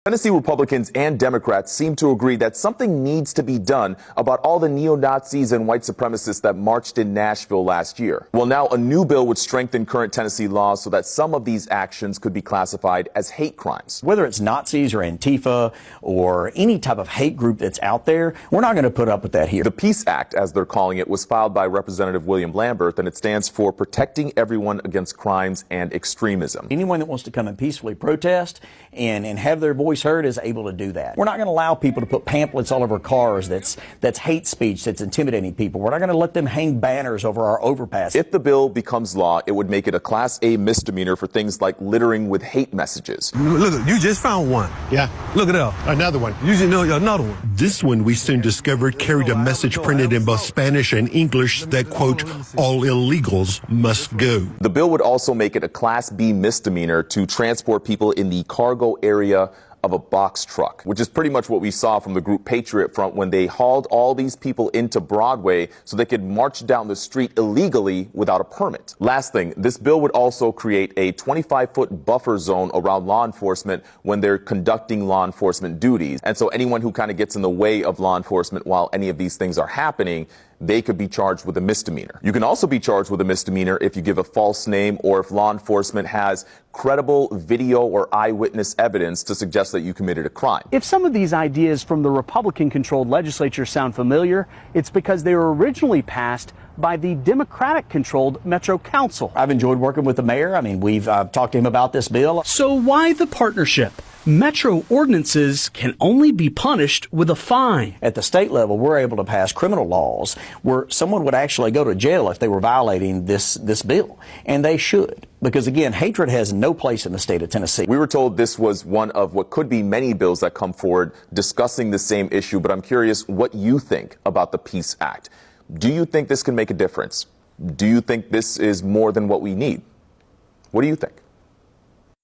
Tennessee Republicans and Democrats seem to agree that something needs to be done about all the neo-Nazis and white supremacists that marched in Nashville last year. Well, now a new bill would strengthen current Tennessee laws so that some of these actions could be classified as hate crimes. Whether it's Nazis or Antifa or any type of hate group that's out there, we're not going to put up with that here. The Peace Act, as they're calling it, was filed by Representative William Lamberth, and it stands for Protecting Everyone Against Crimes and Extremism. Anyone that wants to come and peacefully protest and have their voice heard is able to do that. We're not going to allow people to put pamphlets all over cars that's hate speech, that's intimidating people. We're not going to let them hang banners over our overpass. If the bill becomes law, it would make it a Class A misdemeanor for things like littering with hate messages. Look, you just found one. Yeah. Look at that. Another one. You just know another one. This one we soon discovered carried a message printed in both Spanish and English that, quote, all illegals must go. The bill would also make it a Class B misdemeanor to transport people in the cargo area of a box truck, which is pretty much what we saw from the group Patriot Front when they hauled all these people into Broadway so they could march down the street illegally without a permit. Last thing, this bill would also create a 25-foot buffer zone around law enforcement when they're conducting law enforcement duties. And so anyone who kind of gets in the way of law enforcement while any of these things are happening, they could be charged with a misdemeanor. You can also be charged with a misdemeanor if you give a false name or if law enforcement has credible video or eyewitness evidence to suggest that you committed a crime. If some of these ideas from the Republican-controlled legislature sound familiar, it's because they were originally passed by the Democratic-controlled Metro Council. I've enjoyed working with the mayor. I mean, we've talked to him about this bill. So why the partnership? Metro ordinances can only be punished with a fine. At the state level, we're able to pass criminal laws where someone would actually go to jail if they were violating this bill. And they should. Because, again, hatred has no place in the state of Tennessee. We were told this was one of what could be many bills that come forward discussing the same issue, but I'm curious what you think about the Peace Act. Do you think this can make a difference? Do you think this is more than what we need? What do you think?